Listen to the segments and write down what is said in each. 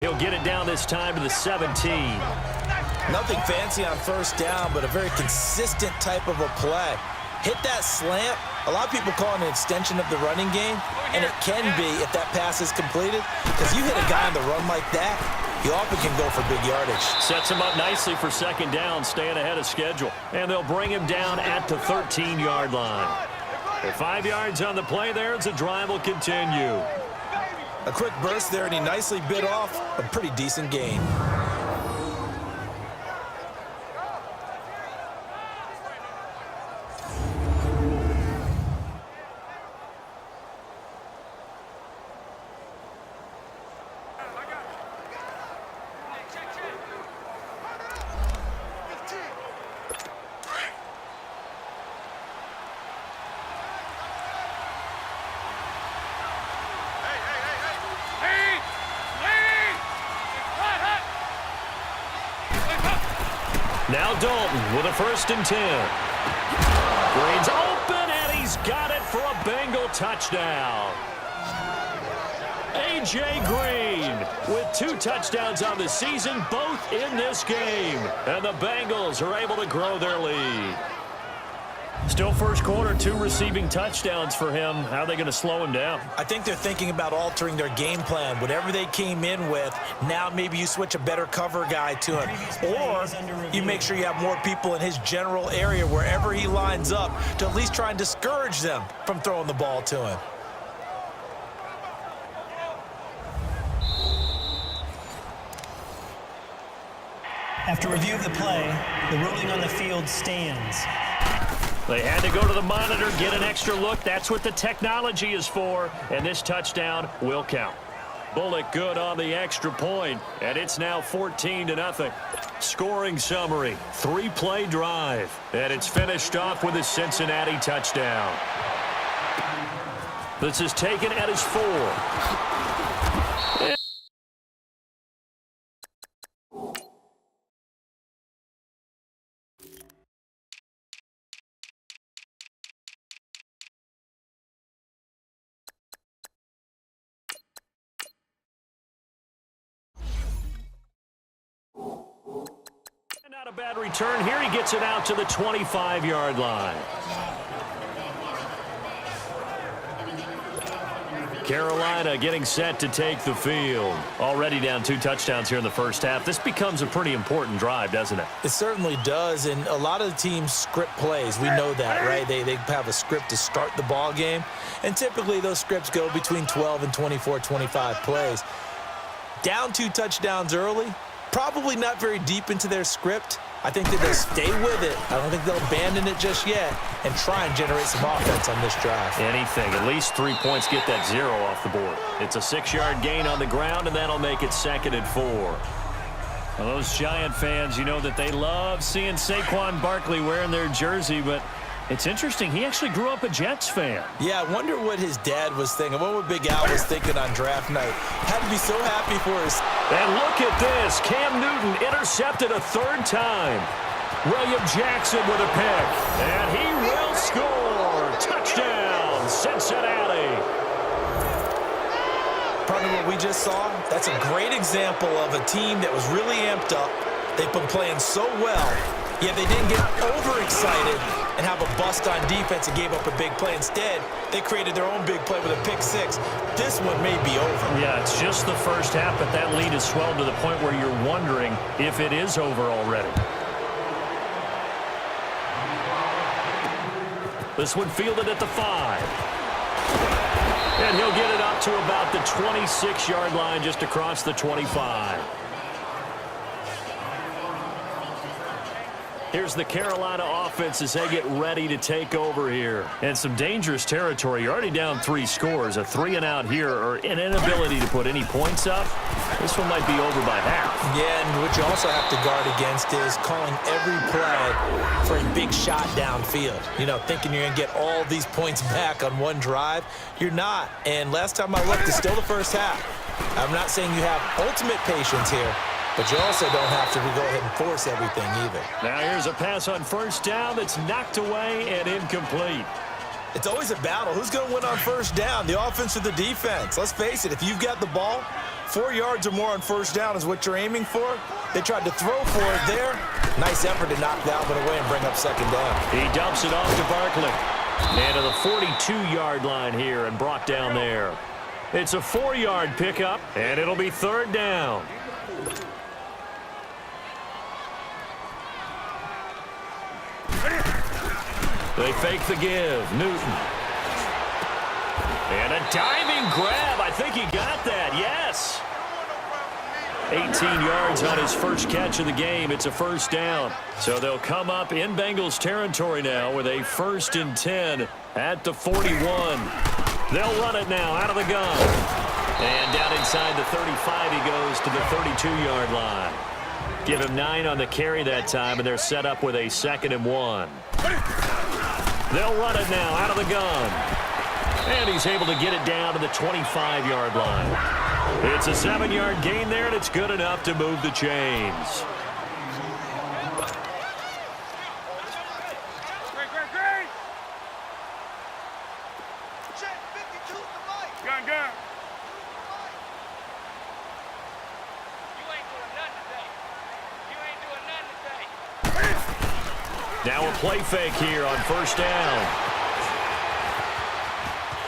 He'll get it down this time to the 17. Nothing fancy on first down, but a very consistent type of a play. Hit that slant. A lot of people call it an extension of the running game, and it can be if that pass is completed, because you hit a guy on the run like that, he often can go for big yardage. Sets him up nicely for second down, staying ahead of schedule. And they'll bring him down at the 13-yard line. With 5 yards on the play there, as the drive will continue. A quick burst there, and he nicely bit off a pretty decent gain. Now Dalton with a 1st and 10. Green's open, and he's got it for a Bengal touchdown. A.J. Green with 2 touchdowns on the season, both in this game. And the Bengals are able to grow their lead. Still first quarter, 2 receiving touchdowns for him. How are they going to slow him down? I think they're thinking about altering their game plan. Whatever they came in with, now maybe you switch a better cover guy to him. Or you make sure you have more people in his general area wherever he lines up to at least try and discourage them from throwing the ball to him. After review of the play, the ruling on the field stands. They had to go to the monitor, get an extra look. That's what the technology is for. And this touchdown will count. Bullock good on the extra point, and it's now 14-0. Scoring summary, 3-play drive. And it's finished off with a Cincinnati touchdown. This is taken at his 4. Not a bad return here. He gets it out to the 25-yard line. Carolina getting set to take the field. Already down 2 touchdowns here in the first half. This becomes a pretty important drive, doesn't it? It certainly does, and a lot of the teams script plays. We know that, right? They have a script to start the ball game, and typically those scripts go between 12 and 24, 25 plays. Down 2 touchdowns early, probably not very deep into their script. I think that they'll stay with it. I don't think they'll abandon it just yet and try and generate some offense on this drive. Anything. At least 3 points, get that 0 off the board. It's a 6-yard gain on the ground, and that'll make it 2nd and 4. Well, those Giant fans, you know that they love seeing Saquon Barkley wearing their jersey, but it's interesting. He actually grew up a Jets fan. Yeah, I wonder what his dad was thinking. What Big Al was thinking on draft night. Had to be so happy for his... And look at this. Cam Newton intercepted a 3rd time. William Jackson with a pick. And he will score. Touchdown, Cincinnati. Partner, what we just saw, that's a great example of a team that was really amped up. They've been playing so well, yet they didn't get overexcited and have a bust on defense and gave up a big play. Instead, they created their own big play with a pick 6. This one may be over. Yeah, it's just the first half, but that lead has swelled to the point where you're wondering if it is over already. This one fielded at the 5. And he'll get it up to about the 26-yard line, just across the 25. Here's the Carolina offense as they get ready to take over here. And some dangerous territory. You're already down 3 scores. A 3-and-out here, or an inability to put any points up. This one might be over by half. Yeah, and what you also have to guard against is calling every play for a big shot downfield. You know, thinking you're going to get all these points back on one drive. You're not. And last time I looked, it's still the first half. I'm not saying you have ultimate patience here, but you also don't have to go ahead and force everything either. Now here's a pass on first down that's knocked away and incomplete. It's always a battle. Who's going to win on first down, the offense or the defense? Let's face it, if you've got the ball, 4 yards or more on first down is what you're aiming for. They tried to throw for it there. Nice effort to knock that one away and bring up second down. He dumps it off to Barkley. And to the 42-yard line here and brought down there. It's a 4-yard pickup, and it'll be third down. They fake the give. Newton. And a diving grab. I think he got that. Yes. 18 yards on his first catch of the game. It's a first down. So they'll come up in Bengals territory now with a 1st and 10 at the 41. They'll run it now out of the gun. And down inside the 35 he goes to the 32-yard line. Give him 9 on the carry that time, and they're set up with a 2nd and 1. They'll run it now out of the gun. And he's able to get it down to the 25-yard line. It's a 7-yard gain there, and it's good enough to move the chains. Now a play fake here on first down.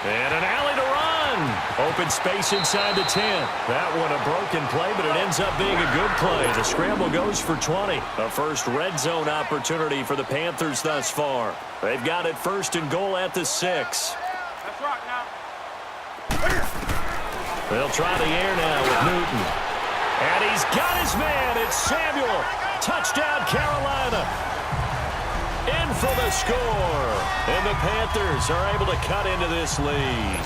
And an alley to run. Open space inside the 10. That one a broken play, but it ends up being a good play. The scramble goes for 20. A first red zone opportunity for the Panthers thus far. They've got it 1st and goal at the 6. That's right now. They'll try the air now with Newton. And he's got his man. It's Samuel. Touchdown, Carolina. In for the score. And the Panthers are able to cut into this lead.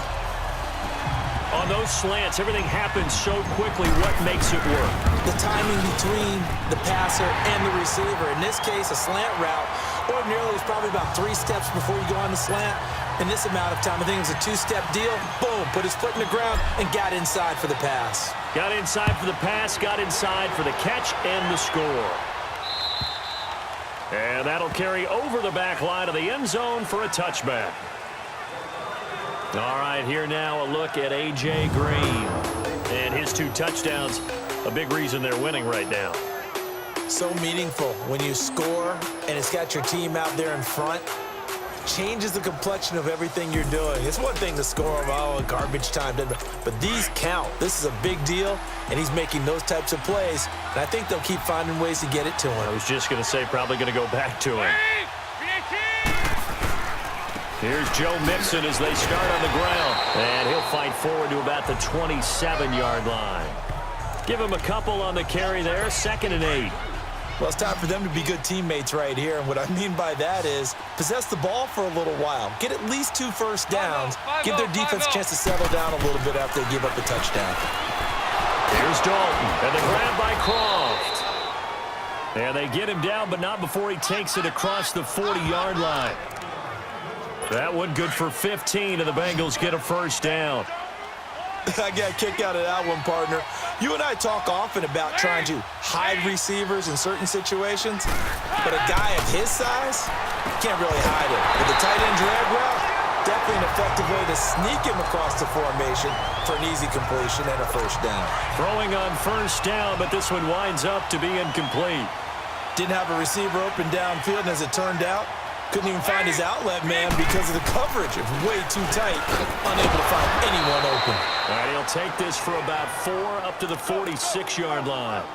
On those slants, everything happens so quickly. What makes it work? The timing between the passer and the receiver. In this case, a slant route. Ordinarily, it's probably about 3 steps before you go on the slant. In this amount of time, I think it was a 2-step deal. Boom, put his foot in the ground and got inside for the pass. Got inside for the pass, got inside for the catch and the score. And that'll carry over the back line of the end zone for a touchback. All right, here now a look at A.J. Green. And his 2 touchdowns, a big reason they're winning right now. So meaningful when you score and it's got your team out there in front. Changes the complexion of everything you're doing. It's one thing to score in garbage time, but these count. This is a big deal, and he's making those types of plays, and I think they'll keep finding ways to get it to him. I was just going to say probably going to go back to him. Here's Joe Mixon as they start on the ground, and he'll fight forward to about the 27-yard line. Give him a couple on the carry there, 2nd and 8. Well, it's time for them to be good teammates right here, and what I mean by that is possess the ball for a little while, get at least 2 first downs, give their defense a chance to settle down a little bit after they give up a touchdown. Here's Dalton, and the grab by Croft. And they get him down, but not before he takes it across the 40-yard line. That one good for 15, and the Bengals get a first down. I got a kick out of that one, partner. You and I talk often about trying to hide receivers in certain situations, but a guy of his size, you can't really hide him. With the tight end drag route, definitely an effective way to sneak him across the formation for an easy completion and a first down. Throwing on first down, but this one winds up to be incomplete. Didn't have a receiver open downfield, and as it turned out, couldn't even find his outlet man because of the coverage. It was way too tight, unable to find anyone open. All right, he'll take this for about 4 up to the 46-yard line.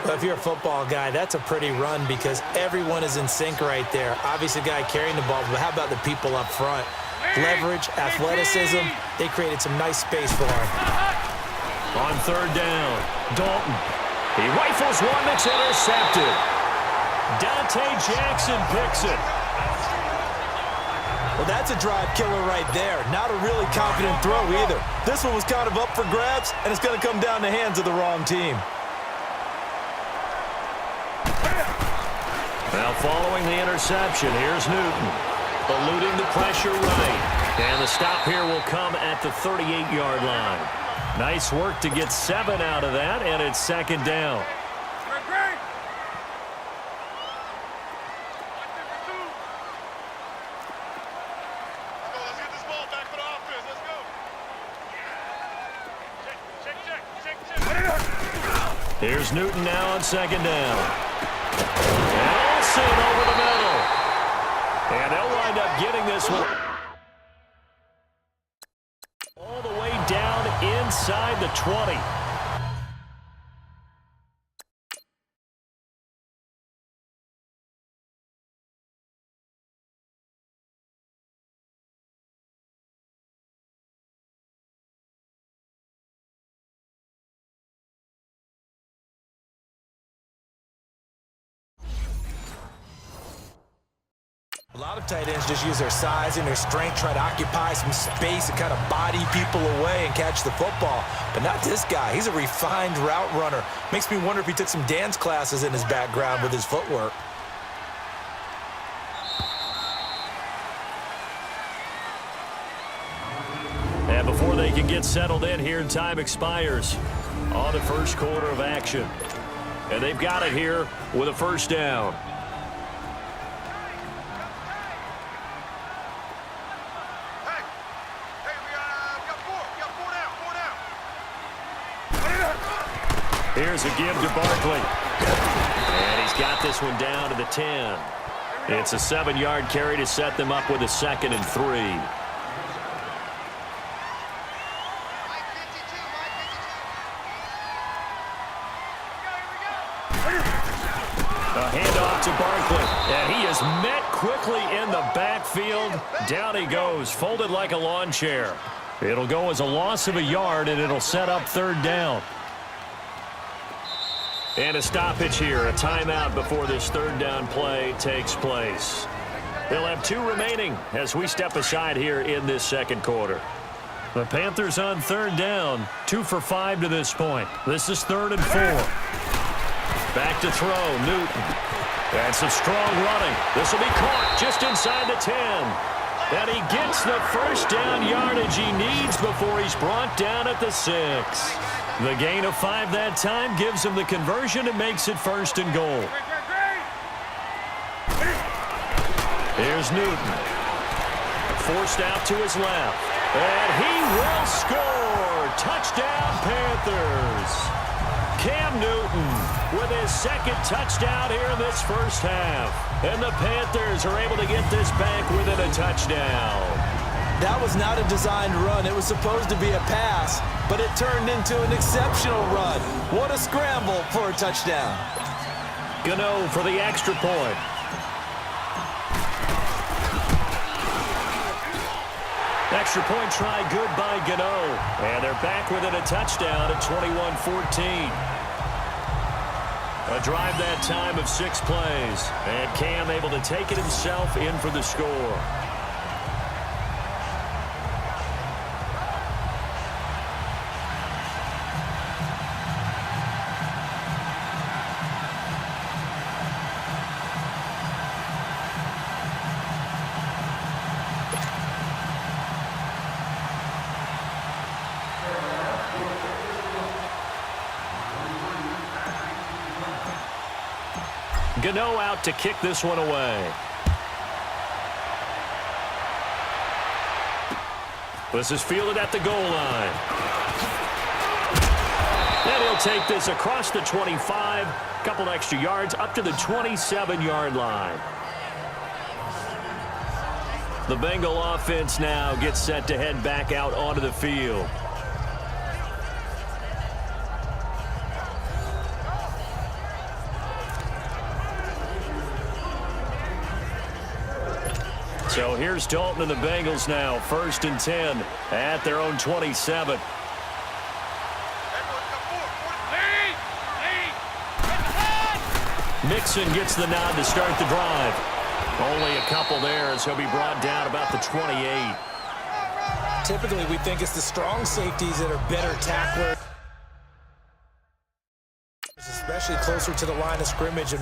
Well, if you're a football guy, that's a pretty run because everyone is in sync right there. Obviously, the guy carrying the ball, but how about the people up front? Leverage, athleticism, they created some nice space for him. On third down, Dalton. He rifles one that's intercepted. Dante Jackson picks it. Well, that's a drive killer right there. Not a really confident throw either. This one was kind of up for grabs, and it's going to come down the hands of the wrong team. Now following the interception, here's Newton. Eluding the pressure right. And the stop here will come at the 38-yard line. Nice work to get 7 out of that, and it's 2nd down. Let's get this ball back for the offense. Let's go. Check. Here's Newton now on second down. And Olsen over the middle. And they'll wind up getting this one all the way down inside the 20. A lot of tight ends just use their size and their strength, try to occupy some space and kind of body people away and catch the football. But not this guy. He's a refined route runner. Makes me wonder if he took some dance classes in his background with his footwork. And before they can get settled in here, time expires on the first quarter of action. And they've got it here with a first down. Here's a give to Barkley. And he's got this one down to the 10. It's a 7-yard carry to set them up with a 2nd and 3. A handoff to Barkley. And he is met quickly in the backfield. Down he goes, folded like a lawn chair. It'll go as a loss of a yard, and it'll set up 3rd down. And a stoppage here, a timeout before this 3rd down play takes place. They'll have 2 remaining as we step aside here in this 2nd quarter. The Panthers on 3rd down, 2 for 5 to this point. This is 3rd and 4. Back to throw, Newton. That's some strong running. This will be caught just inside the 10. And he gets the first down yardage he needs before he's brought down at the 6. The gain of 5 that time gives him the conversion and makes it 1st and goal. Here's Newton. Forced out to his left. And he will score. Touchdown, Panthers. Cam Newton with his 2nd touchdown here in this first half. And the Panthers are able to get this back within a touchdown. That was not a designed run. It was supposed to be a pass, but it turned into an exceptional run. What a scramble for a touchdown. Gano for the extra point. Extra point try good by Gano. And they're back within a touchdown at 21-14. A drive that time of 6 plays. And Cam able to take it himself in for the score. Gano out to kick this one away. This is fielded at the goal line. And he'll take this across the 25, couple extra yards up to the 27-yard line. The Bengal offense now gets set to head back out onto the field. So here's Dalton and the Bengals now, 1st and 10 at their own 27. Mixon gets the nod to start the drive. Only a couple there as he'll be brought down about the 28. Typically, we think it's the strong safeties that are better tacklers, especially closer to the line of scrimmage.